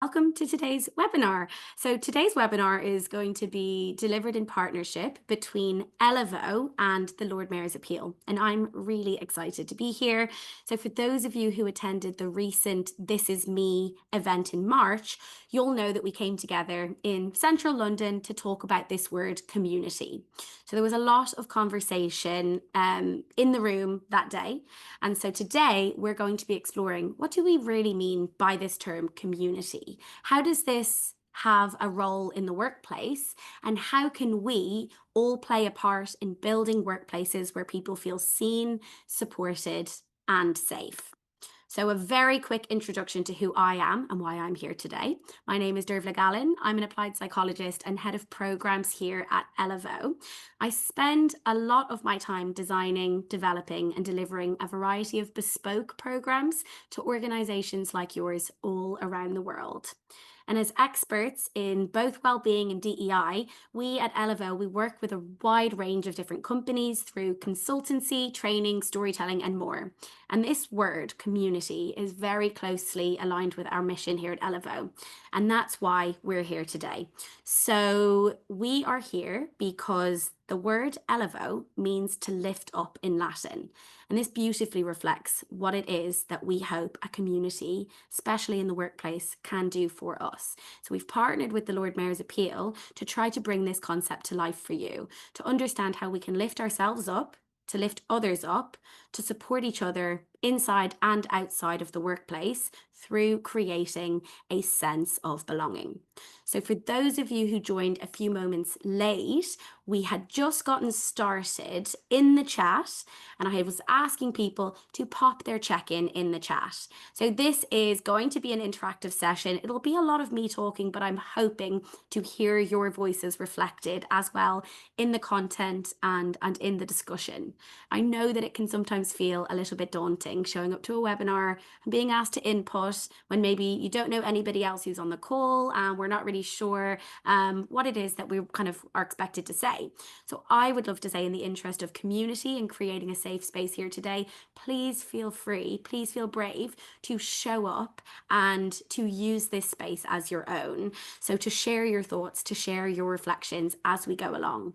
Welcome to today's webinar. So today's webinar is going to be delivered in partnership between Elevo and the Lord Mayor's Appeal, and I'm really excited to be here. So for those of you who attended the recent This Is Me event in March, you'll know that we came together in central London to talk about this word community. So there was a lot of conversation in the room that day. And so today we're going to be exploring, what do we really mean by this term community? How does this have a role in the workplace? And how can we all play a part in building workplaces where people feel seen, supported, and safe? So a very quick introduction to who I am and why I'm here today. My name is Dervla Gallen. I'm an applied psychologist and head of programs here at Elevo. I spend a lot of my time designing, developing, and delivering a variety of bespoke programs to organizations like yours all around the world. And as experts in both well-being and DEI, we at Elevo, we work with a wide range of different companies through consultancy, training, storytelling, and more. And this word, community, is very closely aligned with our mission here at Elevo. And that's why we're here today. So we are here because the word Elevo means to lift up in Latin. And this beautifully reflects what it is that we hope a community, especially in the workplace, can do for us. So we've partnered with the Lord Mayor's Appeal to try to bring this concept to life for you, to understand how we can lift ourselves up, to lift others up, to support each other inside and outside of the workplace through creating a sense of belonging. So for those of you who joined a few moments late, we had just gotten started in the chat and I was asking people to pop their check-in in the chat. So this is going to be an interactive session. It'll be a lot of me talking, but I'm hoping to hear your voices reflected as well in the content and in the discussion. I know that it can sometimes feel a little bit daunting showing up to a webinar and being asked to input when maybe you don't know anybody else who's on the call and we're not really sure what it is that we kind of are expected to say. So I would love to say, in the interest of community and creating a safe space here today, please feel free, please feel brave to show up and to use this space as your own. So to share your thoughts, to share your reflections as we go along.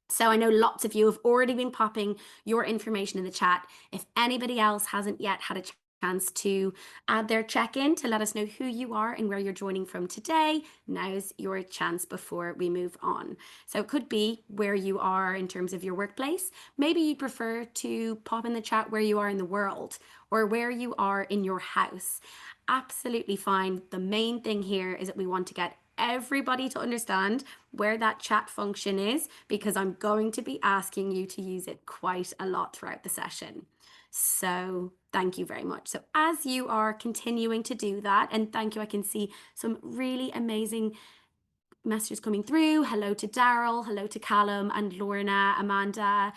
So I know lots of you have already been popping your information in the chat. If anybody else hasn't yet had a chance to add their check-in to let us know who you are and where you're joining from today, now's your chance before we move on. So it could be where you are in terms of your workplace. Maybe you prefer to pop in the chat where you are in the world or where you are in your house. Absolutely fine. The main thing here is that we want to get everybody to understand where that chat function is, because I'm going to be asking you to use it quite a lot throughout the session. So thank you very much. So as you are continuing to do that, and thank you, I can see some really amazing messages coming through. Hello to Daryl, hello to Callum and Lorna, Amanda,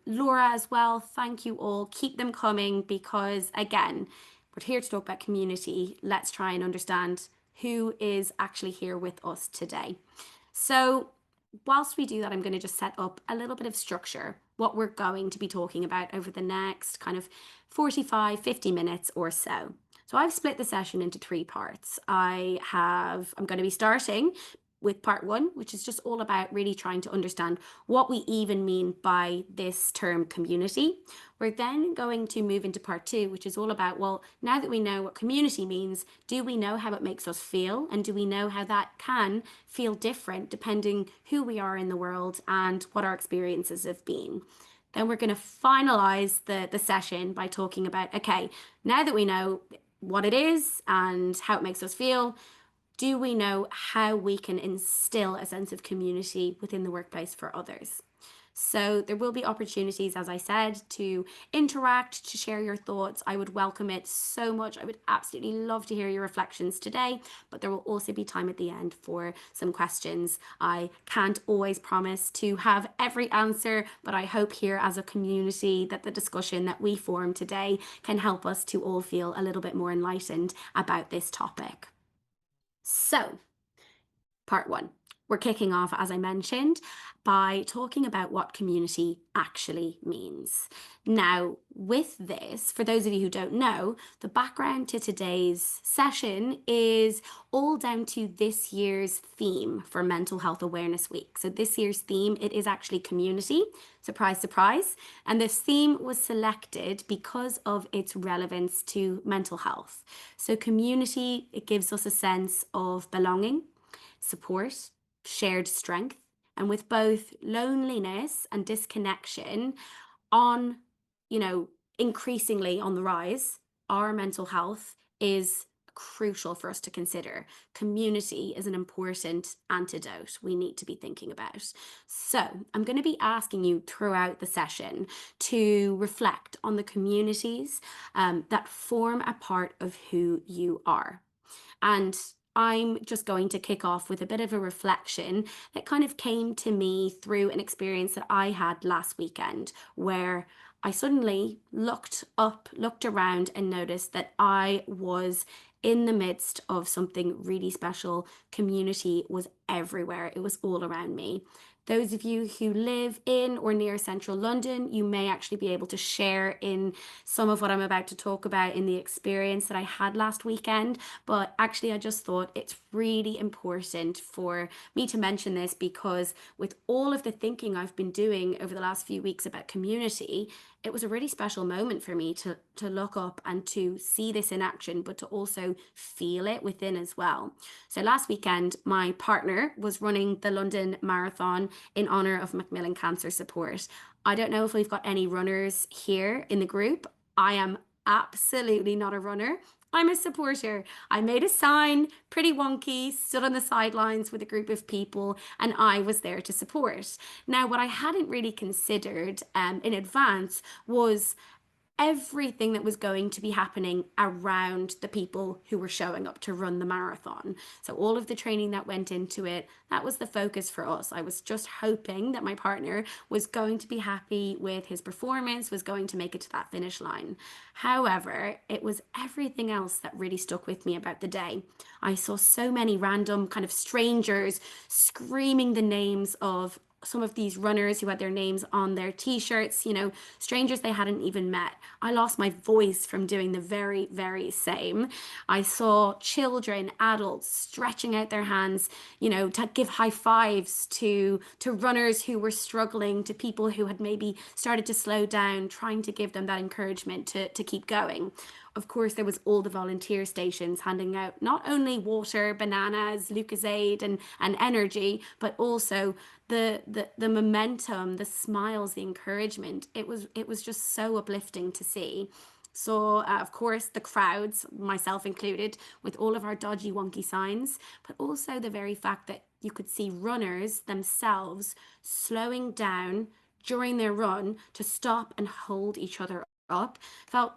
Laura as well. Thank you all. Keep them coming, because again, we're here to talk about community. Let's try and understand who is actually here with us today. So whilst we do that, I'm going to just set up a little bit of structure, what we're going to be talking about over the next kind of 45, 50 minutes or so. So I've split the session into 3 parts. I'm going to be starting with part 1, which is just all about really trying to understand what we even mean by this term community. We're then going to move into part 2, which is all about, well, now that we know what community means, do we know how it makes us feel? And do we know how that can feel different depending who we are in the world and what our experiences have been? Then we're going to finalize the session by talking about, okay, now that we know what it is and how it makes us feel, do we know how we can instill a sense of community within the workplace for others? So there will be opportunities, as I said, to interact, to share your thoughts. I would welcome it so much. I would absolutely love to hear your reflections today, but there will also be time at the end for some questions. I can't always promise to have every answer, but I hope here as a community that the discussion that we form today can help us to all feel a little bit more enlightened about this topic. So, part 1. We're kicking off, as I mentioned, by talking about what community actually means. Now, with this, for those of you who don't know, the background to today's session is all down to this year's theme for Mental Health Awareness Week. So this year's theme, it is actually community. Surprise, surprise. And this theme was selected because of its relevance to mental health. So community, it gives us a sense of belonging, support, shared strength. And with both loneliness and disconnection on, increasingly on the rise, our mental health is crucial for us to consider. Community is an important antidote we need to be thinking about. So, I'm going to be asking you throughout the session to reflect on the communities that form a part of who you are. And I'm just going to kick off with a bit of a reflection that kind of came to me through an experience that I had last weekend, where I suddenly looked up, looked around, and noticed that I was in the midst of something really special. Community was everywhere, it was all around me. Those of you who live in or near central London, you may actually be able to share in some of what I'm about to talk about in the experience that I had last weekend. But actually, I just thought it's really important for me to mention this because with all of the thinking I've been doing over the last few weeks about community, it was a really special moment for me to look up and to see this in action, but to also feel it within as well. So last weekend, my partner was running the London Marathon in honor of Macmillan Cancer Support. I don't know if we've got any runners here in the group. I am absolutely not a runner. I'm a supporter. I made a sign, pretty wonky, stood on the sidelines with a group of people, and I was there to support. Now, what I hadn't really considered in advance was everything that was going to be happening around the people who were showing up to run the marathon. So all of the training that went into it, that was the focus for us. I was just hoping that my partner was going to be happy with his performance, was going to make it to that finish line. However, it was everything else that really stuck with me about the day. I saw so many random kind of strangers screaming the names of some of these runners who had their names on their t-shirts, strangers they hadn't even met. I lost my voice from doing the very, very same. I saw children, adults stretching out their hands, to give high fives to runners who were struggling, to people who had maybe started to slow down, trying to give them that encouragement to keep going. Of course, there was all the volunteer stations handing out not only water, bananas, Lucozade, and energy, but also the momentum, the smiles, the encouragement. It was just so uplifting to see. So, of course, the crowds, myself included, with all of our dodgy, wonky signs, but also the very fact that you could see runners themselves slowing down during their run to stop and hold each other up felt,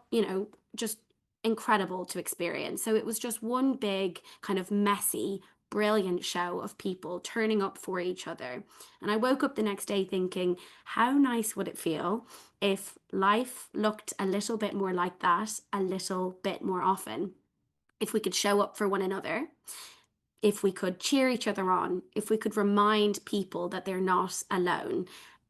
just incredible to experience. So it was just one big kind of messy, brilliant show of people turning up for each other. And I woke up the next day thinking, how nice would it feel if life looked a little bit more like that, a little bit more often? If we could show up for one another, if we could cheer each other on, if we could remind people that they're not alone,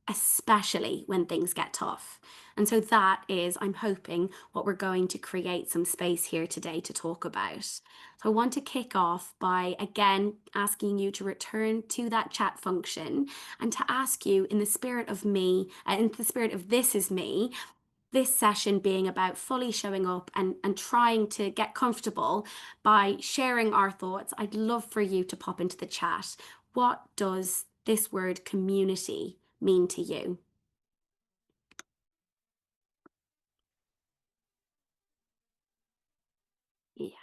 especially when things get tough. And so that is, I'm hoping, what we're going to create some space here today to talk about. So I want to kick off by again asking you to return to that chat function and to ask you, in the spirit of me, in the spirit of this is me, this session being about fully showing up and trying to get comfortable by sharing our thoughts. I'd love for you to pop into the chat. What does this word community mean to you? Yes.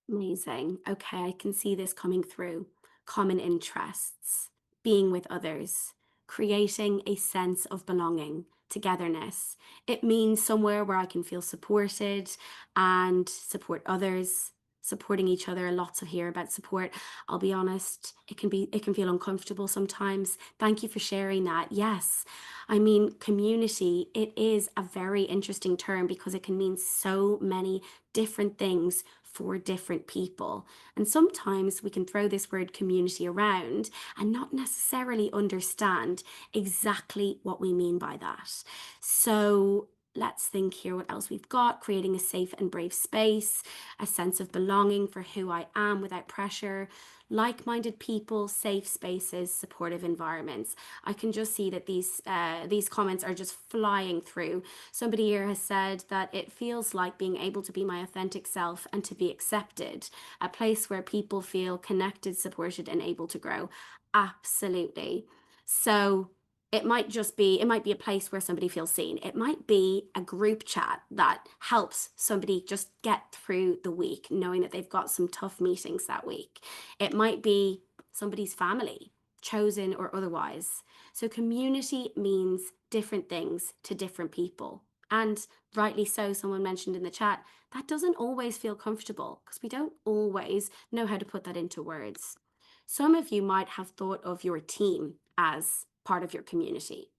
Amazing. Okay, I can see this coming through. Common interests, being with others, creating a sense of belonging, togetherness. It means somewhere where I can feel supported and support others. supporting each other. Lots of here about support. I'll be honest, it can feel uncomfortable sometimes. Thank you for sharing that. Yes. I mean, community, it is a very interesting term because it can mean so many different things for different people. And sometimes we can throw this word community around and not necessarily understand exactly what we mean by that. So let's think here what else we've got. Creating a safe and brave space, a sense of belonging for who I am without pressure, like-minded people, safe spaces, supportive environments. I can just see that these comments are just flying through. Somebody here has said that it feels like being able to be my authentic self and to be accepted, a place where people feel connected, supported, and able to grow. Absolutely. So it might be a place where somebody feels seen. It might be a group chat that helps somebody just get through the week, knowing that they've got some tough meetings that week. It might be somebody's family, chosen or otherwise. So community means different things to different people. And rightly so, someone mentioned in the chat, that doesn't always feel comfortable because we don't always know how to put that into words. Some of you might have thought of your team as part of your community.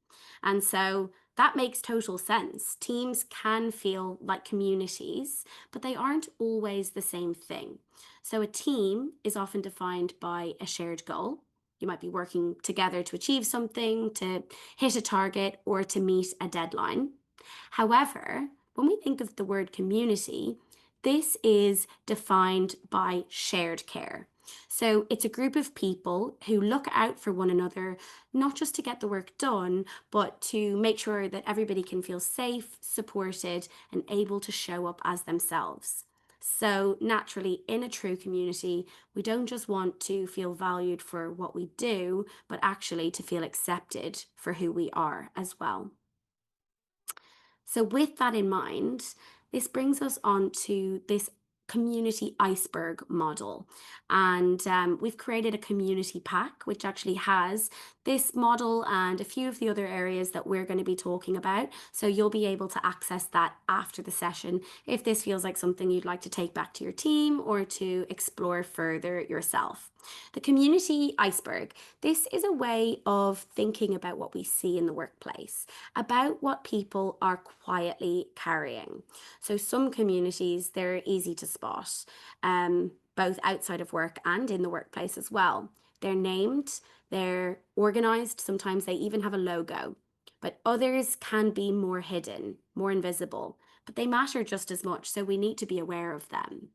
And so that makes total sense. Teams can feel like communities, but they aren't always the same thing. So a team is often defined by a shared goal. You might be working together to achieve something, to hit a target, or to meet a deadline. However, when we think of the word community, this is defined by shared care. So it's a group of people who look out for one another, not just to get the work done, but to make sure that everybody can feel safe, supported, and able to show up as themselves. So naturally, in a true community, we don't just want to feel valued for what we do, but actually to feel accepted for who we are as well. So, with that in mind, this brings us on to this community iceberg model. And we've created a community pack, which actually has this model and a few of the other areas that we're going to be talking about. So, you'll be able to access that after the session if this feels like something you'd like to take back to your team or to explore further yourself. The community iceberg. This is a way of thinking about what we see in the workplace, about what people are quietly carrying. So some communities, they're easy to spot, both outside of work and in the workplace as well. They're named, they're organized, sometimes they even have a logo. But others can be more hidden, more invisible, but they matter just as much, so we need to be aware of them.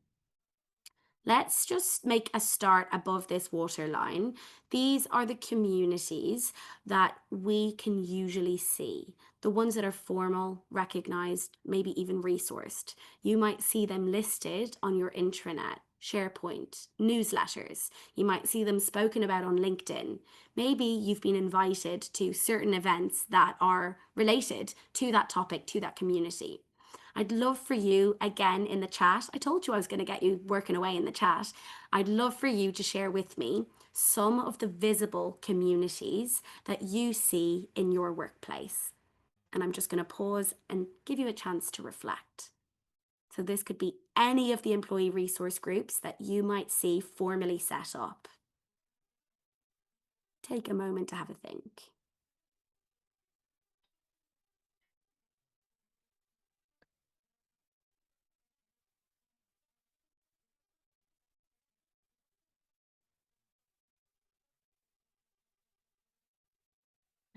Let's just make a start above this waterline. These are the communities that we can usually see. The ones that are formal, recognized, maybe even resourced. You might see them listed on your intranet, SharePoint, newsletters. You might see them spoken about on LinkedIn. Maybe you've been invited to certain events that are related to that topic, to that community. I'd love for you, again, in the chat. I told you I was going to get you working away in the chat. I'd love for you to share with me some of the visible communities that you see in your workplace. And I'm just going to pause and give you a chance to reflect. So this could be any of the employee resource groups that you might see formally set up. Take a moment to have a think.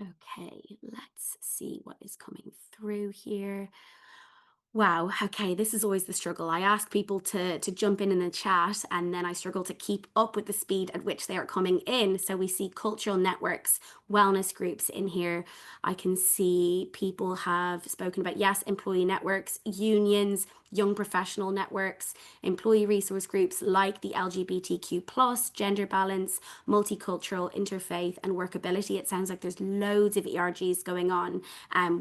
Okay, let's see what is coming through here. Wow. Okay. This is always the struggle. I ask people to jump in the chat, and then I struggle to keep up with the speed at which they are coming in. So we see cultural networks, wellness groups in here. I can see people have spoken about, yes, employee networks, unions, young professional networks, employee resource groups like the LGBTQ plus, gender balance, multicultural, interfaith, and workability. It sounds like there's loads of ERGs going on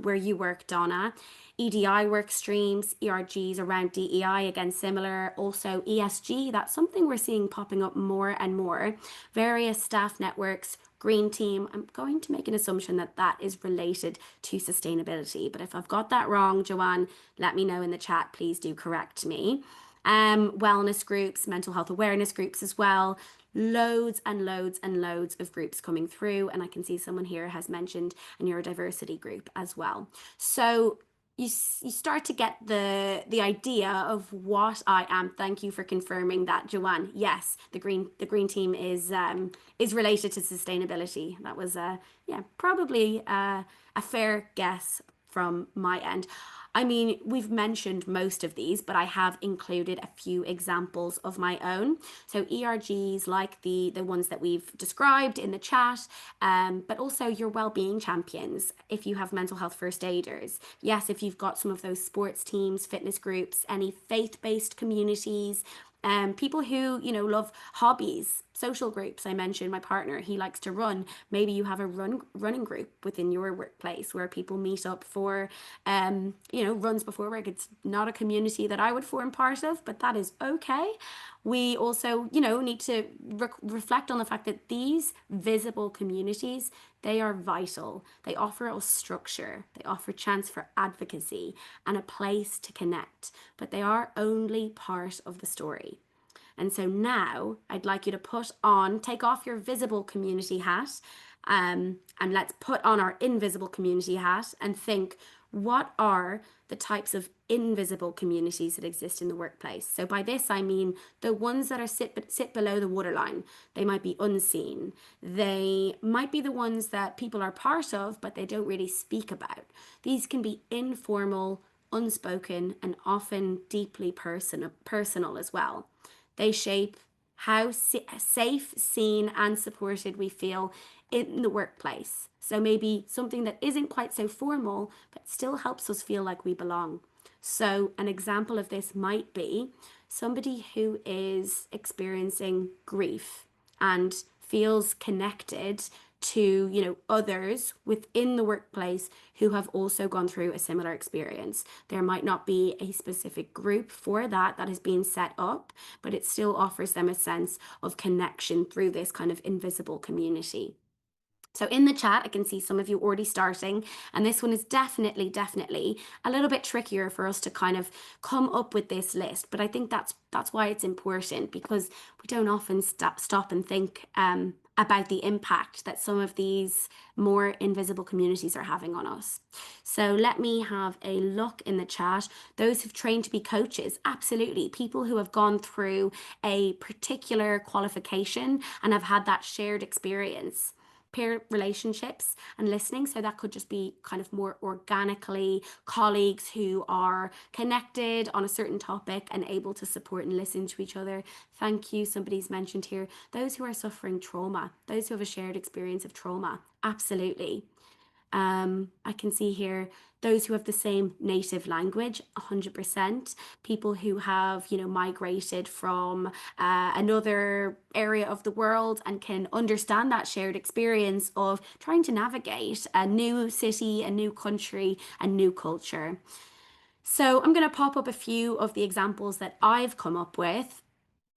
where you work, Donna. EDI work streams, ERGs around DEI, again, similar. Also ESG, that's something we're seeing popping up more and more. Various staff networks, green team. I'm going to make an assumption that that is related to sustainability. But if I've got that wrong, Joanne, let me know in the chat. Please do correct me. wellness groups, mental health awareness groups as well. Loads and loads and loads of groups coming through. And I can see someone here has mentioned a neurodiversity group as well. So you start to get the idea of what I am. Thank you for confirming that, Joanne. Yes, the green team is related to sustainability. That was probably a fair guess from my end. I mean, we've mentioned most of these, but I have included a few examples of my own. So ERGs, like the ones that we've described in the chat, but also your well-being champions. If you have mental health first aiders, yes, if you've got some of those sports teams, fitness groups, any faith-based communities, people who love hobbies, social groups. I mentioned my partner, he likes to run. Maybe you have a running group within your workplace where people meet up for runs before work. It's not a community that I would form part of, but that is okay. We also need to reflect on the fact that these visible communities, they are vital. They offer us structure, they offer chance for advocacy and a place to connect, but they are only part of the story. And so now I'd like you to take off your visible community hat, and let's put on our invisible community hat and think, what are the types of invisible communities that exist in the workplace? So by this, I mean the ones that are sit below the waterline. They might be unseen. They might be the ones that people are part of, but they don't really speak about. These can be informal, unspoken, and often deeply personal as well. They shape how safe, seen, and supported we feel in the workplace. So maybe something that isn't quite so formal, but still helps us feel like we belong. So an example of this might be somebody who is experiencing grief and feels connected to others within the workplace who have also gone through a similar experience. There might not be a specific group for that is being set up, but it still offers them a sense of connection through this kind of invisible community. So in the chat, I can see some of you already starting, and this one is definitely a little bit trickier for us to kind of come up with this list. But I think that's why it's important, because we don't often stop and think about the impact that some of these more invisible communities are having on us. So let me have a look in the chat. Those who've trained to be coaches, absolutely. People who have gone through a particular qualification and have had that shared experience. Peer relationships and listening. So that could just be kind of more organically colleagues who are connected on a certain topic and able to support and listen to each other. Thank you. Somebody's mentioned here, those who are suffering trauma, those who have a shared experience of trauma. Absolutely. I can see here those who have the same native language, 100%. People who have, migrated from another area of the world and can understand that shared experience of trying to navigate a new city, a new country, a new culture. So I'm going to pop up a few of the examples that I've come up with.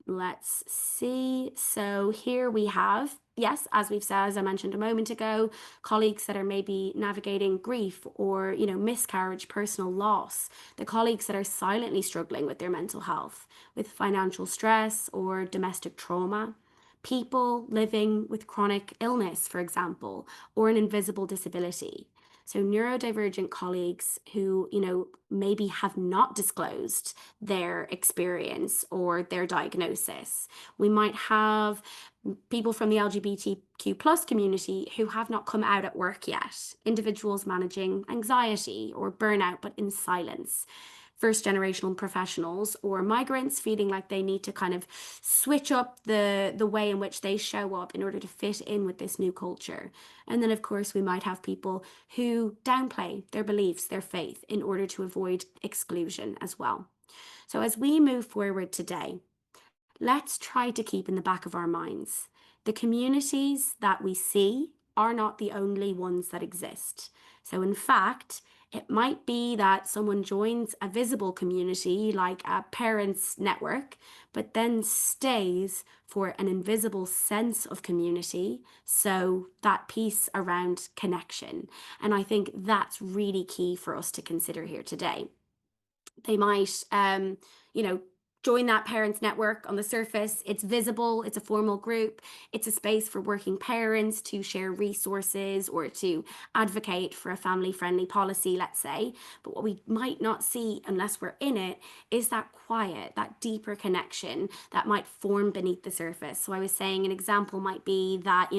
Let's see. So here we have, yes, as we've said, as I mentioned a moment ago, colleagues that are maybe navigating grief or, miscarriage, personal loss, the colleagues that are silently struggling with their mental health, with financial stress or domestic trauma, people living with chronic illness, for example, or an invisible disability. So neurodivergent colleagues who, maybe have not disclosed their experience or their diagnosis. We might have people from the LGBTQ plus community who have not come out at work yet. Individuals managing anxiety or burnout, but in silence. First generational professionals or migrants feeling like they need to kind of switch up the way in which they show up in order to fit in with this new culture. And then, of course, we might have people who downplay their beliefs, their faith, in order to avoid exclusion as well. So as we move forward today, let's try to keep in the back of our minds, the communities that we see are not the only ones that exist. So in fact, it might be that someone joins a visible community like a parents network, but then stays for an invisible sense of community. So that piece around connection. And I think that's really key for us to consider here today. They might, join that parents network. On the surface, it's visible, it's a formal group, it's a space for working parents to share resources or to advocate for a family friendly policy, let's say. But what we might not see unless we're in it is that quiet, that deeper connection that might form beneath the surface. So I was saying an example might be that,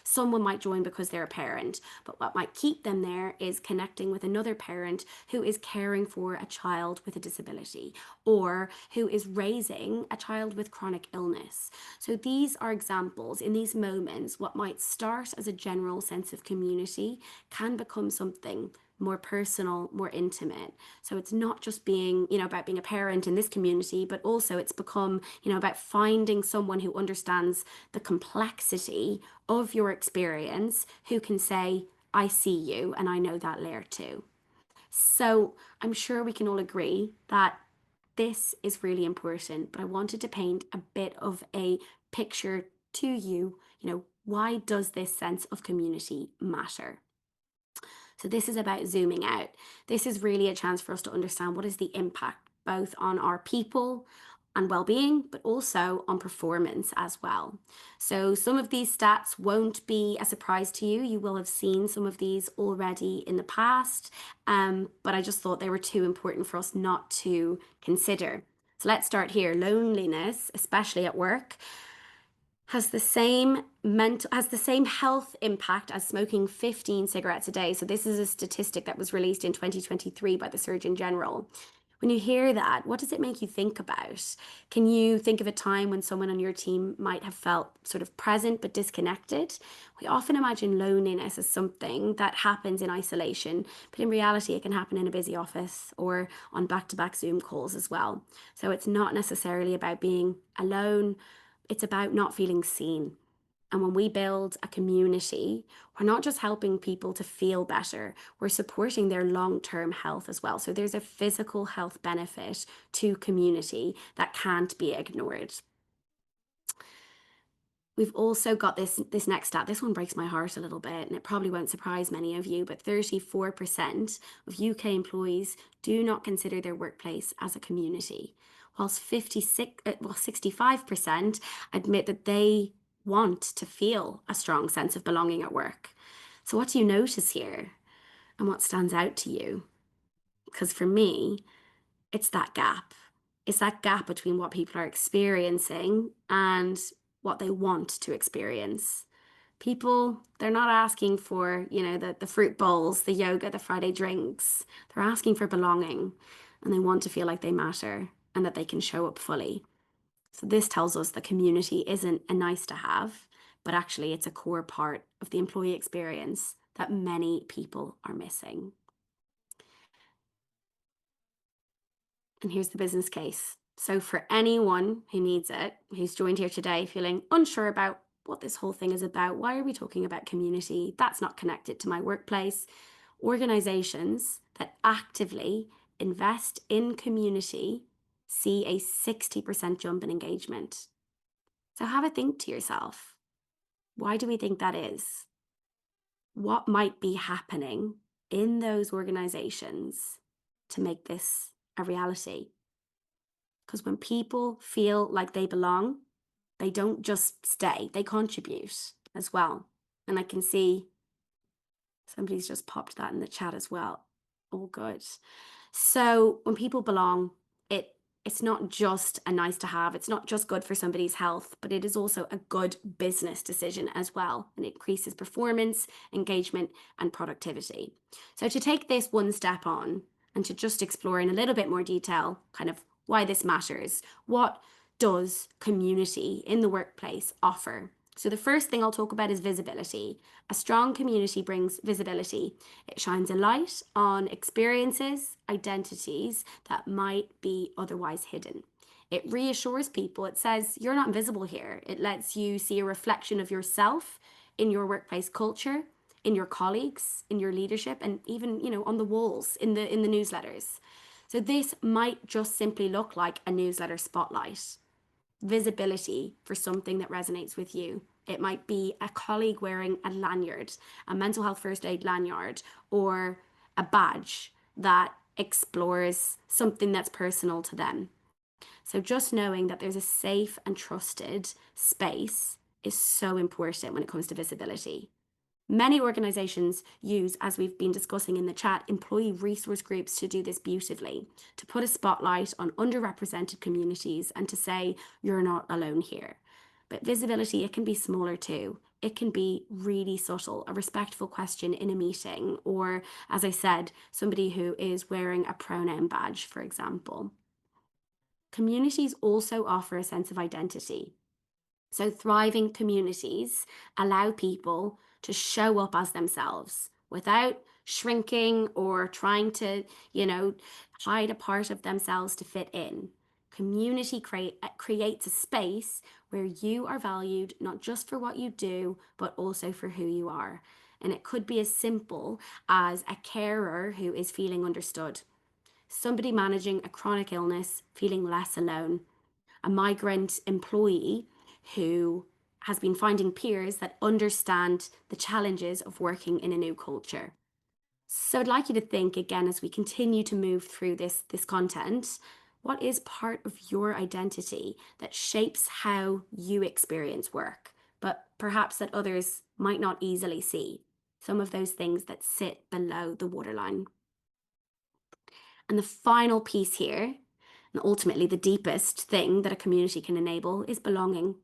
someone might join because they're a parent, but what might keep them there is connecting with another parent who is caring for a child with a disability or who is raising a child with chronic illness. So these are examples. In these moments, what might start as a general sense of community can become something more personal, more intimate. So it's not just being, about being a parent in this community, but also it's become, about finding someone who understands the complexity of your experience, who can say, I see you and I know that layer too. So I'm sure we can all agree that this is really important, but I wanted to paint a bit of a picture to you. Why does this sense of community matter? So this is about zooming out. This is really a chance for us to understand what is the impact both on our people and well-being, but also on performance as well. So some of these stats won't be a surprise to you. You will have seen some of these already in the past, but I just thought they were too important for us not to consider. So let's start here. Loneliness, especially at work, has the same health impact as smoking 15 cigarettes a day. So this is a statistic that was released in 2023 by the Surgeon General. When you hear that, what does it make you think about? Can you think of a time when someone on your team might have felt sort of present but disconnected? We often imagine loneliness as something that happens in isolation, but in reality, it can happen in a busy office or on back-to-back Zoom calls as well. So it's not necessarily about being alone. It's about not feeling seen. And when we build a community, we're not just helping people to feel better, we're supporting their long-term health as well. So there's a physical health benefit to community that can't be ignored. We've also got this next stat. This one breaks my heart a little bit, and it probably won't surprise many of you, but 34% of UK employees do not consider their workplace as a community, whilst 65% admit that they want to feel a strong sense of belonging at work. So what do you notice here, and what stands out to you? Because for me, it's that gap. It's that gap between what people are experiencing and what they want to experience. People, they're not asking for, the fruit bowls, the yoga, the Friday drinks. They're asking for belonging, and they want to feel like they matter and that they can show up fully. So this tells us that community isn't a nice to have, but actually it's a core part of the employee experience that many people are missing. And here's the business case. So for anyone who needs it, who's joined here today feeling unsure about what this whole thing is about, why are we talking about community? That's not connected to my workplace. Organizations that actively invest in community see a 60% jump in engagement. So have a think to yourself. Why do we think that is? What might be happening in those organizations to make this a reality? Because when people feel like they belong, they don't just stay, they contribute as well. And I can see somebody's just popped that in the chat as well. All good. So when people belong, it's not just a nice to have, it's not just good for somebody's health, but it is also a good business decision as well, and it increases performance, engagement, and productivity. So to take this one step on and to just explore in a little bit more detail kind of why this matters, what does community in the workplace offer? So the first thing I'll talk about is visibility. A strong community brings visibility. It shines a light on experiences, identities that might be otherwise hidden. It reassures people. It says you're not invisible here. It lets you see a reflection of yourself in your workplace culture, in your colleagues, in your leadership, and even, on the walls, in the newsletters. So this might just simply look like a newsletter spotlight. Visibility for something that resonates with you. It might be a colleague wearing a lanyard, a mental health first aid lanyard, or a badge that explores something that's personal to them. So just knowing that there's a safe and trusted space is so important when it comes to visibility. Many organizations use, as we've been discussing in the chat, employee resource groups to do this beautifully, to put a spotlight on underrepresented communities and to say, you're not alone here. But visibility, it can be smaller too. It can be really subtle, a respectful question in a meeting, or, as I said, somebody who is wearing a pronoun badge, for example. Communities also offer a sense of identity. So, thriving communities allow people to show up as themselves without shrinking or trying to, hide a part of themselves to fit in. Creates a space where you are valued not just for what you do, but also for who you are. And it could be as simple as a carer who is feeling understood, somebody managing a chronic illness feeling less alone, a migrant employee who has been finding peers that understand the challenges of working in a new culture. So I'd like you to think again as we continue to move through this content, what is part of your identity that shapes how you experience work, but perhaps that others might not easily see? Some of those things that sit below the waterline. And the final piece here, and ultimately the deepest thing that a community can enable, is belonging.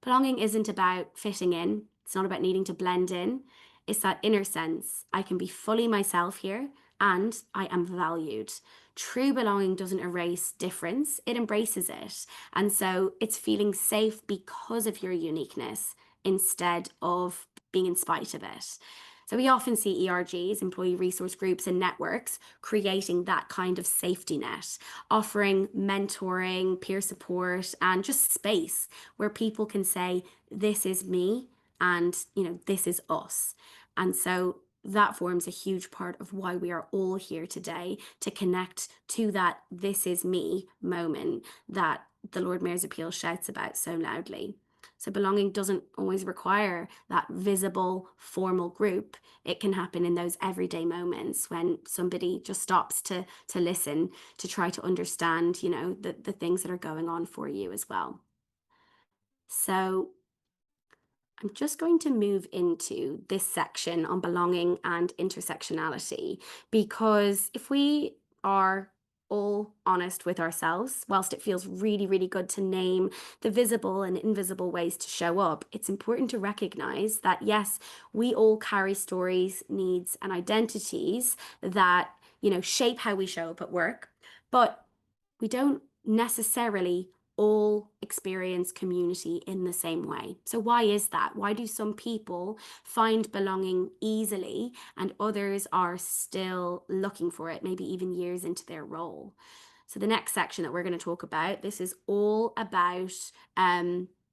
Belonging isn't about fitting in, it's not about needing to blend in. It's that inner sense. I can be fully myself here and I am valued. True belonging doesn't erase difference, it embraces it. And so it's feeling safe because of your uniqueness instead of being in spite of it. So we often see ERGs, employee resource groups, and networks creating that kind of safety net, offering mentoring, peer support, and just space where people can say, this is me, and this is us. And so that forms a huge part of why we are all here today, to connect to that this is me moment that the Lord Mayor's Appeal shouts about so loudly. So belonging doesn't always require that visible formal group. It can happen in those everyday moments when somebody just stops to listen, to try to understand, the things that are going on for you as well. So I'm just going to move into this section on belonging and intersectionality, because if we are all honest with ourselves, whilst it feels really, really good to name the visible and invisible ways to show up, it's important to recognize that, yes, we all carry stories, needs, and identities that, shape how we show up at work, but we don't necessarily all experience community in the same way. So why is that? Why do some people find belonging easily and others are still looking for it, maybe even years into their role? So the next section that we're going to talk about, this is all about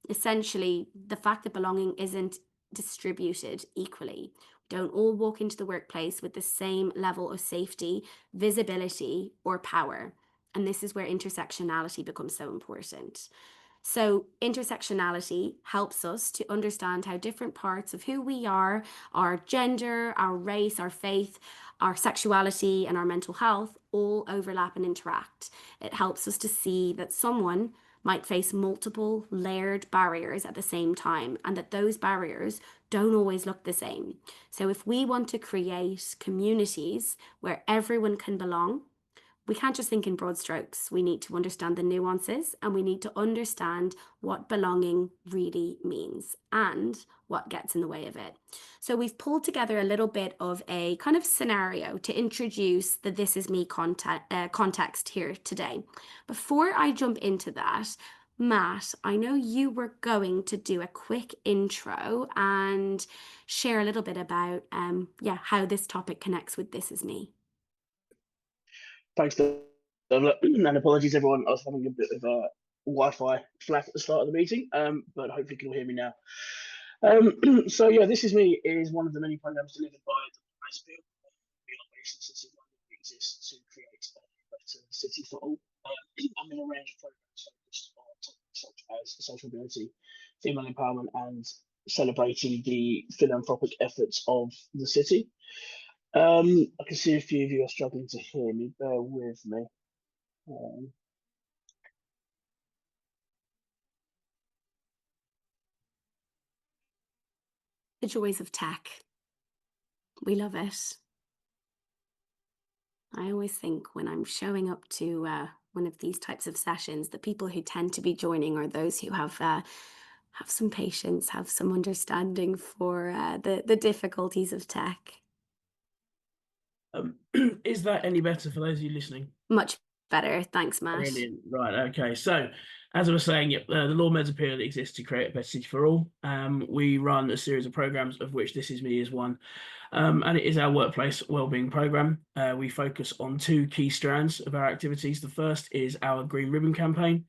essentially the fact that belonging isn't distributed equally. We don't all walk into the workplace with the same level of safety, visibility, or power. And this is where intersectionality becomes so important. So intersectionality helps us to understand how different parts of who we are, our gender, our race, our faith, our sexuality, and our mental health all overlap and interact. It helps us to see that someone might face multiple layered barriers at the same time, and that those barriers don't always look the same. So if we want to create communities where everyone can belong, we can't just think in broad strokes. We need to understand the nuances, and we need to understand what belonging really means and what gets in the way of it. So we've pulled together a little bit of a kind of scenario to introduce the This Is Me context here today. Before I jump into that, Matt, I know you were going to do a quick intro and share a little bit about how this topic connects with This Is Me. Thanks, and apologies everyone. I was having a bit of a Wi-Fi flat at the start of the meeting, but hopefully you can all hear me now. So yeah, This Is Me is one of the many programs delivered by the Mayor's Appeal. We are based in the City of London. We exist to create a better city for all. I'm in a range of programs focused on topics such as social mobility, female empowerment, and celebrating the philanthropic efforts of the city. I can see a few of you are struggling to hear me. Bear with me. The joys of tech. We love it. I always think when I'm showing up to one of these types of sessions, the people who tend to be joining are those who have some patience, have some understanding for the difficulties of tech. Is that any better for those of you listening? Much better, thanks, Matt. Brilliant. Right. Okay. So, as I was saying, yep, the Law Meds Appeal exists to create a better city for all. We run a series of programs, of which This Is Me is one, and it is our workplace wellbeing program. We focus on two key strands of our activities. The first is our Green Ribbon campaign.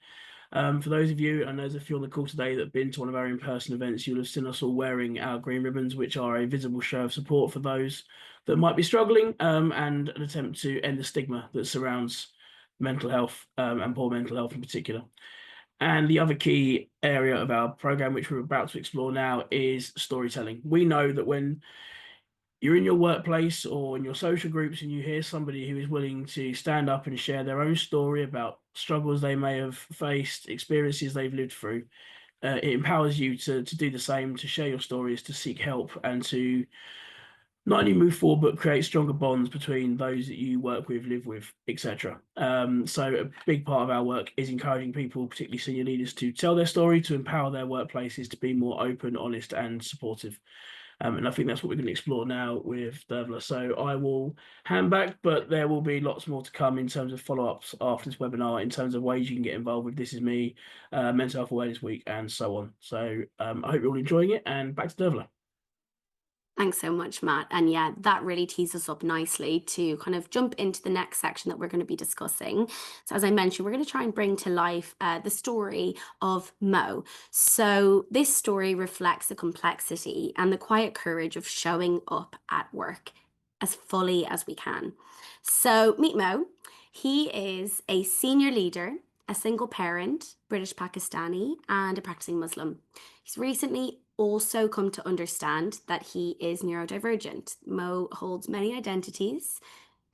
For those of you, and there's a few on the call today that have been to one of our in-person events, you'll have seen us all wearing our green ribbons, which are a visible show of support for those that might be struggling, and an attempt to end the stigma that surrounds mental health, and poor mental health in particular. And the other key area of our program, which we're about to explore now, is storytelling. We know that when you're in your workplace or in your social groups and you hear somebody who is willing to stand up and share their own story about struggles they may have faced, experiences they've lived through, it empowers you to do the same, to share your stories, to seek help, and to not only move forward but create stronger bonds between those that you work with, live with, etc. So a big part of our work is encouraging people, particularly senior leaders, to tell their story, to empower their workplaces to be more open, honest, and supportive. And I think that's what we're going to explore now with Dervla. So I will hand back, but there will be lots more to come in terms of follow-ups after this webinar, in terms of ways you can get involved with This Is Me, Mental Health Awareness Week, and so on. So I hope you're all enjoying it, and back to Dervla. Thanks so much, Matt. And yeah, that really tees us up nicely to kind of jump into the next section that we're going to be discussing. So, as I mentioned, we're going to try and bring to life the story of Mo. So, this story reflects the complexity and the quiet courage of showing up at work as fully as we can. So, meet Mo. He is a senior leader, a single parent, British Pakistani, and a practicing Muslim. He's recently also come to understand that he is neurodivergent. Mo holds many identities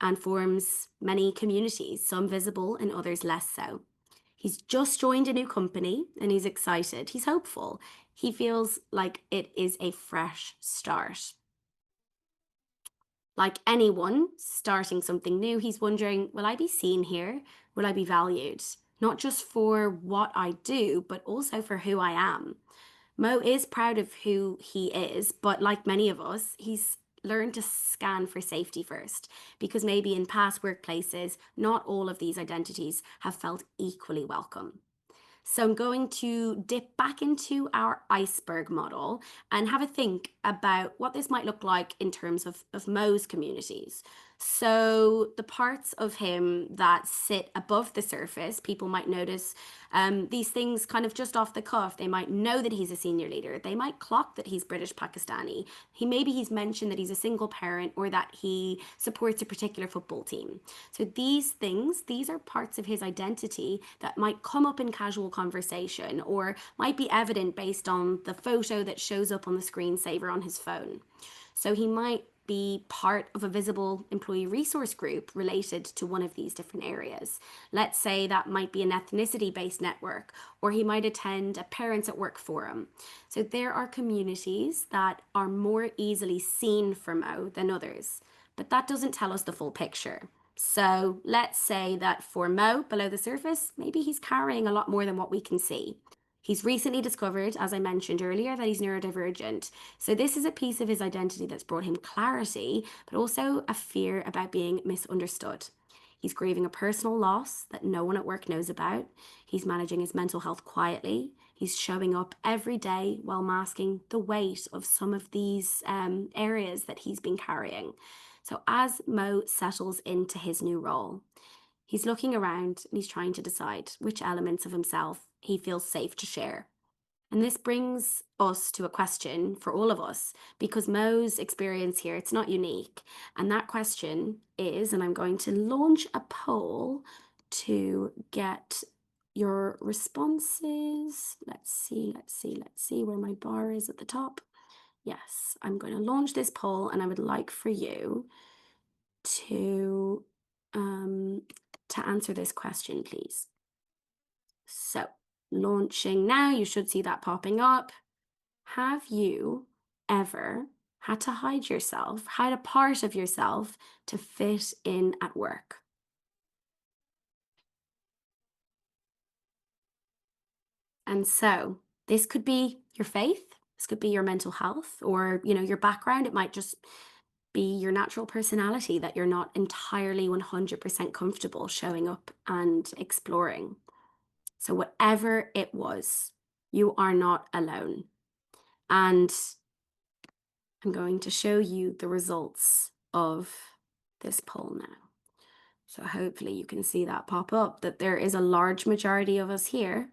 and forms many communities, some visible and others less so. He's just joined a new company and he's excited. He's hopeful. He feels like it is a fresh start. Like anyone starting something new, he's wondering, will I be seen here? Will I be valued? Not just for what I do, but also for who I am. Mo is proud of who he is, but like many of us, he's learned to scan for safety first, because maybe in past workplaces, not all of these identities have felt equally welcome. So I'm going to dip back into our iceberg model and have a think about what this might look like in terms of Mo's communities. So the parts of him that sit above the surface, people might notice these things kind of just off the cuff. They might know that he's a senior leader. They might clock that he's British Pakistani. He's mentioned that he's a single parent or that he supports a particular football team. So these are parts of his identity that might come up in casual conversation or might be evident based on the photo that shows up on the screensaver on his phone. So he might be part of a visible employee resource group related to one of these different areas. Let's say that might be an ethnicity-based network, or he might attend a parents at work forum. So there are communities that are more easily seen for Mo than others, but that doesn't tell us the full picture. So let's say that for Mo, below the surface, maybe he's carrying a lot more than what we can see. He's recently discovered, as I mentioned earlier, that he's neurodivergent. So this is a piece of his identity that's brought him clarity, but also a fear about being misunderstood. He's grieving a personal loss that no one at work knows about. He's managing his mental health quietly. He's showing up every day while masking the weight of some of these areas that he's been carrying. So as Mo settles into his new role, he's looking around and he's trying to decide which elements of himself he feels safe to share. And this brings us to a question for all of us, because Mo's experience here, it's not unique. And that question is, and I'm going to launch a poll to get your responses. Let's see where my bar is at the top. Yes, I'm going to launch this poll and I would like for you to answer this question, please. So launching now, you should see that popping up. Have you ever had to hide yourself, hide a part of yourself to fit in at work? And so this could be your faith, this could be your mental health, or your background. It might just be your natural personality that you're not entirely 100% comfortable showing up and exploring. So whatever it was, you are not alone. And I'm going to show you the results of this poll now. So hopefully you can see that pop up, that there is a large majority of us here,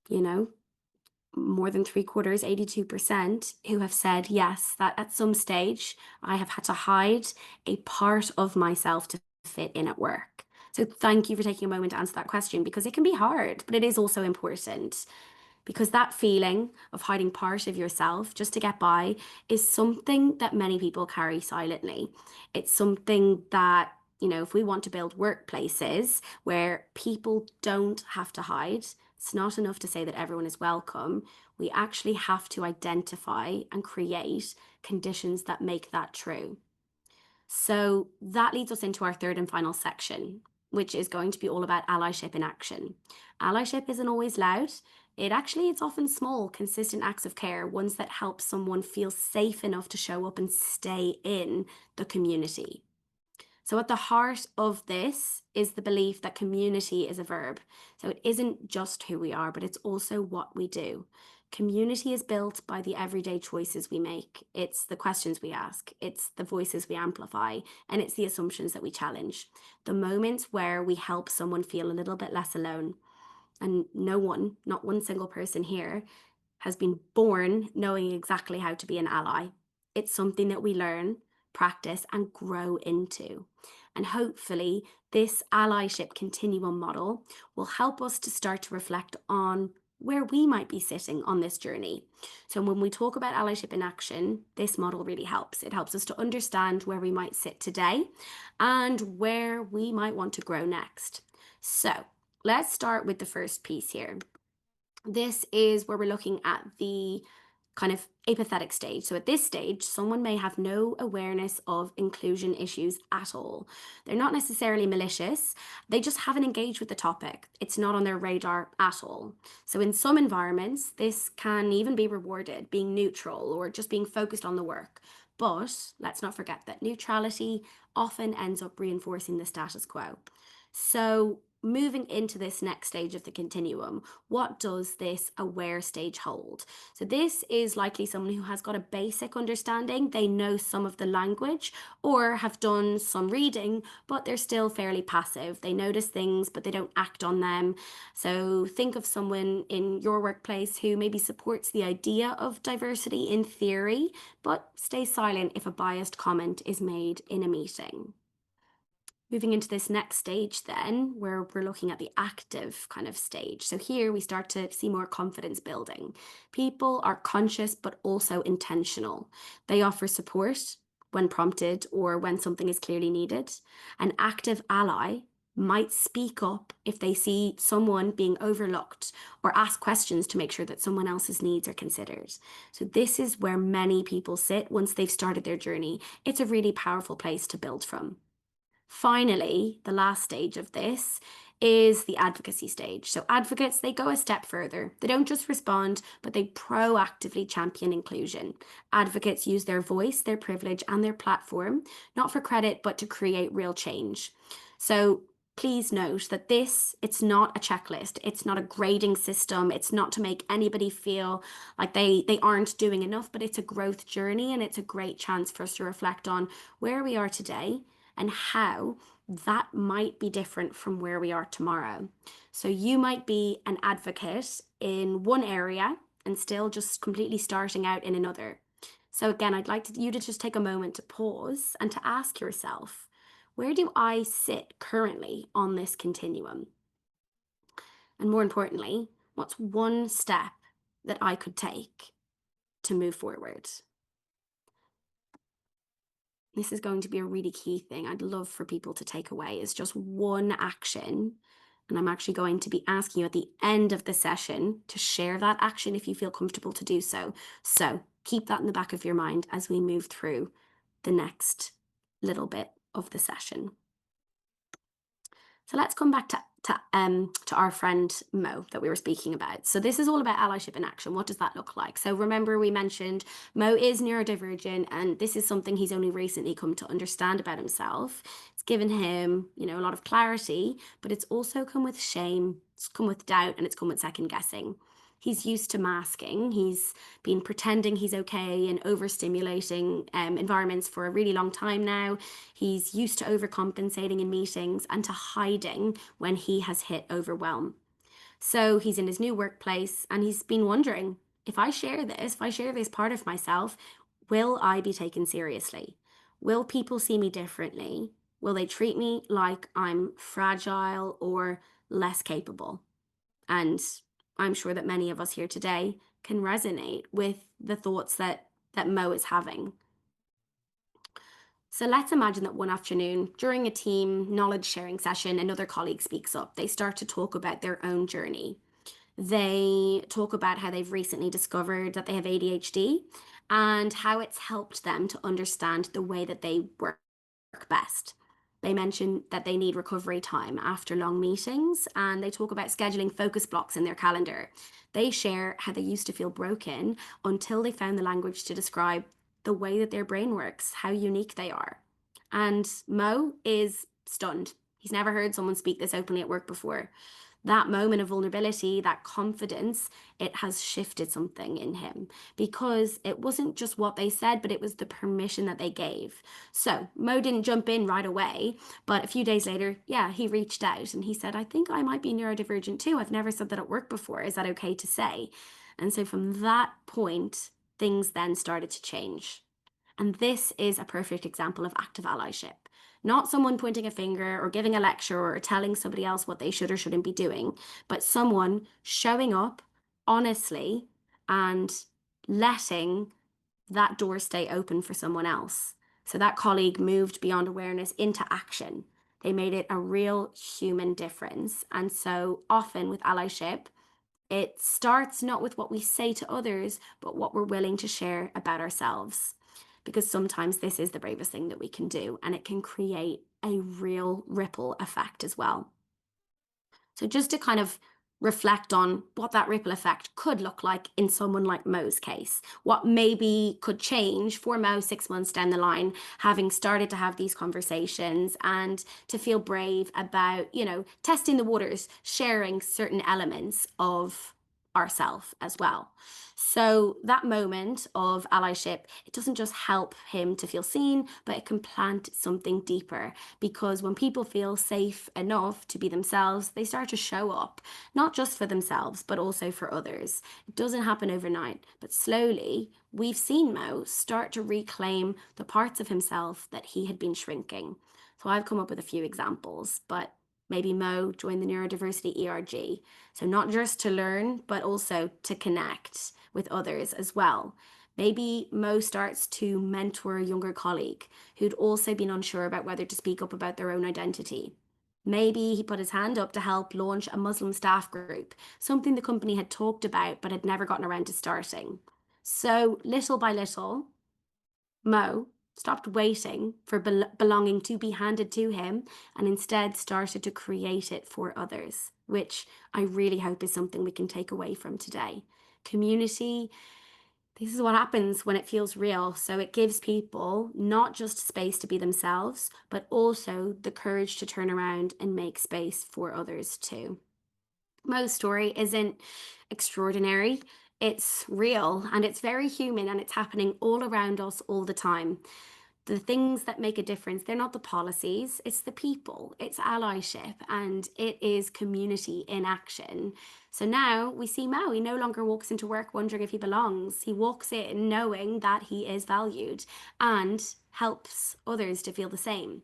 you know, more than three quarters, 82%, who have said yes, that at some stage I have had to hide a part of myself to fit in at work. So thank you for taking a moment to answer that question, because it can be hard, but it is also important. Because that feeling of hiding part of yourself just to get by is something that many people carry silently. It's something that, if we want to build workplaces where people don't have to hide, it's not enough to say that everyone is welcome. We actually have to identify and create conditions that make that true. So that leads us into our third and final section, which is going to be all about allyship in action. Allyship isn't always loud. It's often small, consistent acts of care, ones that help someone feel safe enough to show up and stay in the community. So at the heart of this is the belief that community is a verb. So it isn't just who we are, but it's also what we do. Community is built by the everyday choices we make. It's the questions we ask, it's the voices we amplify, and it's the assumptions that we challenge. The moments where we help someone feel a little bit less alone. And no one, not one single person here, has been born knowing exactly how to be an ally. It's something that we learn, practice, and grow into. And hopefully, this allyship continuum model will help us to start to reflect on where we might be sitting on this journey. So, when we talk about allyship in action, this model really helps. It helps us to understand where we might sit today and where we might want to grow next. So, let's start with the first piece here. This is where we're looking at the kind of apathetic stage. So at this stage, someone may have no awareness of inclusion issues at all. They're not necessarily malicious, they just haven't engaged with the topic. It's not on their radar at all. So in some environments, this can even be rewarded, being neutral or just being focused on the work. But let's not forget that neutrality often ends up reinforcing the status quo. So moving into this next stage of the continuum, what does this aware stage hold? So this is likely someone who has got a basic understanding. They know some of the language or have done some reading, but they're still fairly passive. They notice things, but they don't act on them. So think of someone in your workplace who maybe supports the idea of diversity in theory, but stays silent if a biased comment is made in a meeting. Moving into this next stage, then, where we're looking at the active kind of stage. So here we start to see more confidence building. People are conscious, but also intentional. They offer support when prompted or when something is clearly needed. An active ally might speak up if they see someone being overlooked or ask questions to make sure that someone else's needs are considered. So this is where many people sit once they've started their journey. It's a really powerful place to build from. Finally, the last stage of this is the advocacy stage. So advocates, they go a step further. They don't just respond, but they proactively champion inclusion. Advocates use their voice, their privilege, and their platform, not for credit, but to create real change. So please note that it's not a checklist. It's not a grading system. It's not to make anybody feel like they aren't doing enough, but it's a growth journey, and it's a great chance for us to reflect on where we are today and how that might be different from where we are tomorrow. So you might be an advocate in one area and still just completely starting out in another. So again, I'd like you to just take a moment to pause and to ask yourself, where do I sit currently on this continuum? And more importantly, what's one step that I could take to move forward? This is going to be a really key thing I'd love for people to take away, is just one action And I'm actually going to be asking you at the end of the session to share that action if you feel comfortable to do so. So keep that in the back of your mind as we move through the next little bit of the session. So let's come back to our friend Mo that we were speaking about. So this is all about allyship in action. What does that look like? So remember we mentioned Mo is neurodivergent, and this is something he's only recently come to understand about himself. It's given him, a lot of clarity, but it's also come with shame, it's come with doubt, and it's come with second guessing. He's used to masking. He's been pretending he's okay in overstimulating environments for a really long time now. He's used to overcompensating in meetings and to hiding when he has hit overwhelm. So he's in his new workplace and he's been wondering, if I share this part of myself, will I be taken seriously? Will people see me differently? Will they treat me like I'm fragile or less capable? And I'm sure that many of us here today can resonate with the thoughts that Mo is having. So let's imagine that one afternoon, during a team knowledge sharing session, another colleague speaks up. They start to talk about their own journey. They talk about how they've recently discovered that they have ADHD and how it's helped them to understand the way that they work best. They mention that they need recovery time after long meetings, and they talk about scheduling focus blocks in their calendar. They share how they used to feel broken until they found the language to describe the way that their brain works, how unique they are. And Mo is stunned. He's never heard someone speak this openly at work before. That moment of vulnerability, that confidence, it has shifted something in him because it wasn't just what they said, but it was the permission that they gave. So Mo didn't jump in right away, but a few days later, yeah, he reached out and he said, I think I might be neurodivergent too. I've never said that at work before. Is that okay to say? And so from that point, things then started to change. And this is a perfect example of active allyship. Not someone pointing a finger or giving a lecture or telling somebody else what they should or shouldn't be doing, but someone showing up honestly and letting that door stay open for someone else. So that colleague moved beyond awareness into action. They made it a real human difference. And so often with allyship, it starts not with what we say to others, but what we're willing to share about ourselves. Because sometimes this is the bravest thing that we can do, and it can create a real ripple effect as well. So, just to kind of reflect on what that ripple effect could look like in someone like Mo's case, what maybe could change for Mo 6 months down the line, having started to have these conversations and to feel brave about, testing the waters, sharing certain elements of ourself as well. So that moment of allyship, it doesn't just help him to feel seen, but it can plant something deeper, because when people feel safe enough to be themselves, they start to show up, not just for themselves, but also for others. It doesn't happen overnight, but slowly we've seen Mo start to reclaim the parts of himself that he had been shrinking. So I've come up with a few examples, but maybe Mo joined the neurodiversity ERG. So not just to learn, but also to connect with others as well. Maybe Mo starts to mentor a younger colleague who'd also been unsure about whether to speak up about their own identity. Maybe he put his hand up to help launch a Muslim staff group, something the company had talked about but had never gotten around to starting. So, little by little, Mo stopped waiting for belonging to be handed to him and instead started to create it for others, which I really hope is something we can take away from today. Community, this is what happens when it feels real. So it gives people not just space to be themselves, but also the courage to turn around and make space for others too. Mo's story isn't extraordinary. It's real and it's very human, and it's happening all around us all the time. The things that make a difference, they're not the policies, it's the people, it's allyship, and it is community in action. So now we see Mo, he no longer walks into work wondering if he belongs. He walks in knowing that he is valued and helps others to feel the same.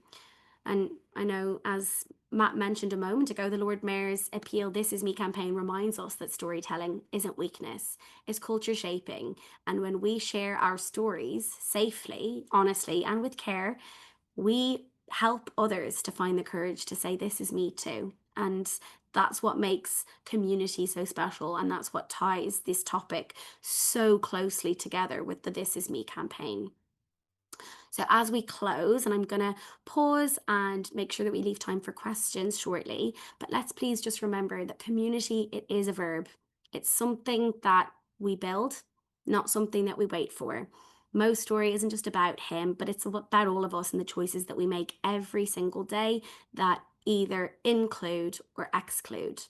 And I know, as Matt mentioned a moment ago, the Lord Mayor's Appeal This Is Me campaign reminds us that storytelling isn't weakness, it's culture shaping. And when we share our stories safely, honestly, and with care, we help others to find the courage to say, This is me too. And that's what makes community so special. And that's what ties this topic so closely together with the This Is Me campaign. So as we close, and I'm going to pause and make sure that we leave time for questions shortly, but let's please just remember that community, it is a verb. It's something that we build, not something that we wait for. Mo's story isn't just about him, but it's about all of us and the choices that we make every single day that either include or exclude.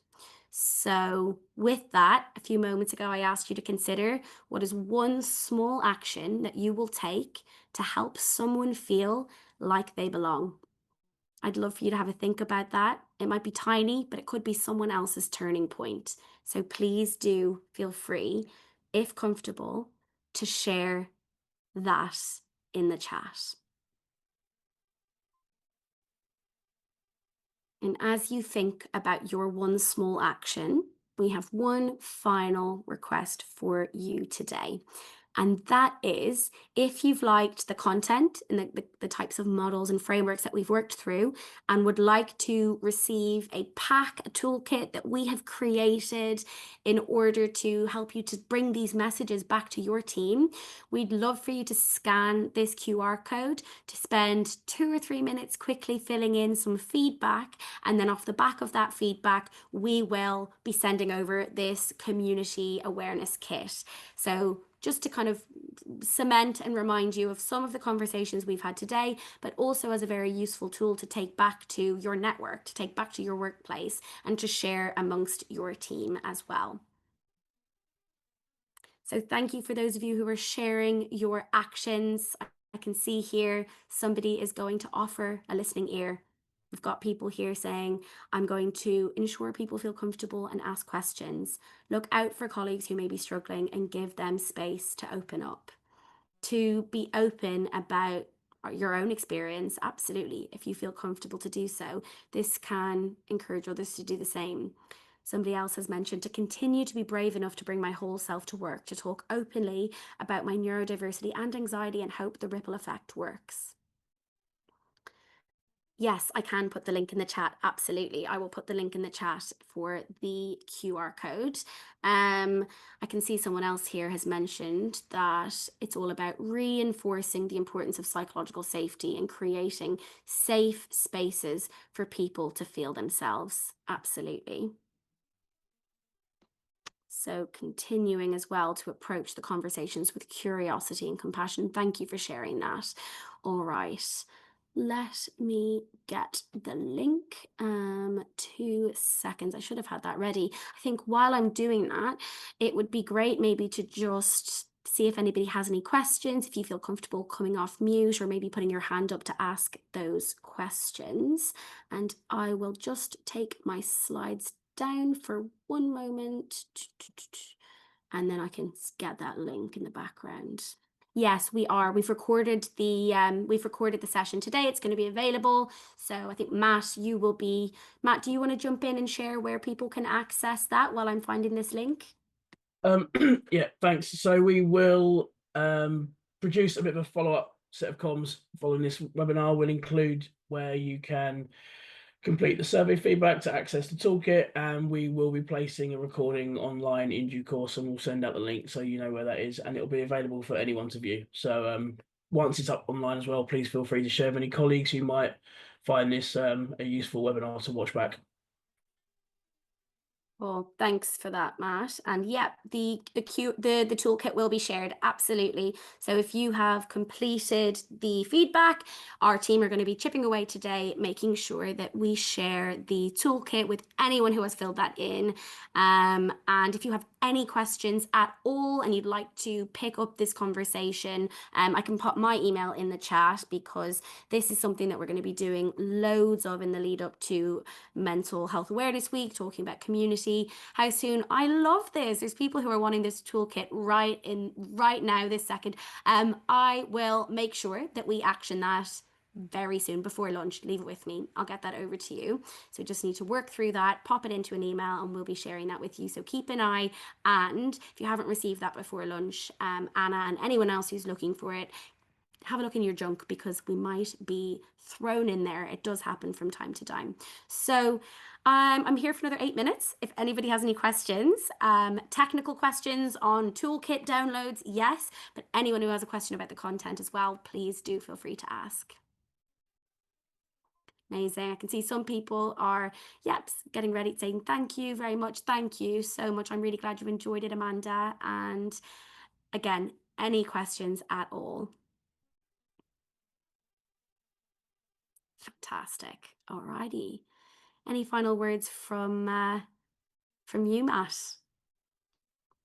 So, with that, a few moments ago, I asked you to consider what is one small action that you will take to help someone feel like they belong. I'd love for you to have a think about that. It might be tiny, but it could be someone else's turning point. So, please do feel free, if comfortable, to share that in the chat. And as you think about your one small action, we have one final request for you today. And that is, if you've liked the content and the types of models and frameworks that we've worked through and would like to receive a pack, a toolkit that we have created in order to help you to bring these messages back to your team, we'd love for you to scan this QR code, to spend 2 or 3 minutes quickly filling in some feedback. And then off the back of that feedback, we will be sending over this community awareness kit. So just to kind of cement and remind you of some of the conversations we've had today, but also as a very useful tool to take back to your network, to take back to your workplace, and to share amongst your team as well. So thank you for those of you who are sharing your actions. I can see here somebody is going to offer a listening ear. We've got people here saying, I'm going to ensure people feel comfortable and ask questions. Look out for colleagues who may be struggling and give them space to open up. To be open about your own experience, absolutely. If you feel comfortable to do so, this can encourage others to do the same. Somebody else has mentioned to continue to be brave enough to bring my whole self to work, to talk openly about my neurodiversity and anxiety and hope the ripple effect works. Yes, I can put the link in the chat. Absolutely. I will put the link in the chat for the QR code. I can see someone else here has mentioned that it's all about reinforcing the importance of psychological safety and creating safe spaces for people to feel themselves. Absolutely. So continuing as well to approach the conversations with curiosity and compassion. Thank you for sharing that. All right. Let me get the link. 2 seconds. I should have had that ready. I think while I'm doing that, it would be great maybe to just see if anybody has any questions, if you feel comfortable coming off mute or maybe putting your hand up to ask those questions. And I will just take my slides down for one moment, and then I can get that link in the background. Yes, we are. We've recorded the session today. It's going to be available. So I think Matt, do you want to jump in and share where people can access that while I'm finding this link? Yeah, thanks. So we will produce a bit of a follow-up set of comms following this webinar. Will include where you can complete the survey feedback to access the toolkit, and we will be placing a recording online in due course, and we'll send out the link so you know where that is, and it'll be available for anyone to view. So once it's up online as well, please feel free to share with any colleagues who might find this a useful webinar to watch back. Well, thanks for that, Matt. And yeah, the toolkit will be shared, absolutely. So if you have completed the feedback, our team are going to be chipping away today, making sure that we share the toolkit with anyone who has filled that in. And if you have any questions at all and you'd like to pick up this conversation, I can pop my email in the chat, because this is something that we're going to be doing loads of in the lead up to Mental Health Awareness Week, talking about community. How soon? I love this. There's people who are wanting this toolkit right now, this second. I will make sure that we action that very soon before lunch. Leave it with me. I'll get that over to you. So just need to work through that, pop it into an email, and we'll be sharing that with you. So keep an eye. And if you haven't received that before lunch, Anna and anyone else who's looking for it, have a look in your junk, because we might be thrown in there. It does happen from time to time. So I'm here for another 8 minutes. If anybody has any questions, technical questions on toolkit downloads, yes, but anyone who has a question about the content as well, please do feel free to ask. Amazing. I can see some people are, yep, getting ready, saying thank you very much. Thank you so much. I'm really glad you enjoyed it, Amanda. And again, any questions at all? Fantastic. Alrighty. Any final words from you, Matt?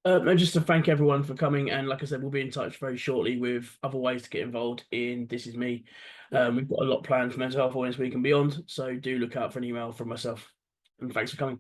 No, just to thank everyone for coming, and like I said, we'll be in touch very shortly with other ways to get involved in This Is Me. We've got a lot planned for mental health awareness week and beyond, so do look out for an email from myself. And thanks for coming.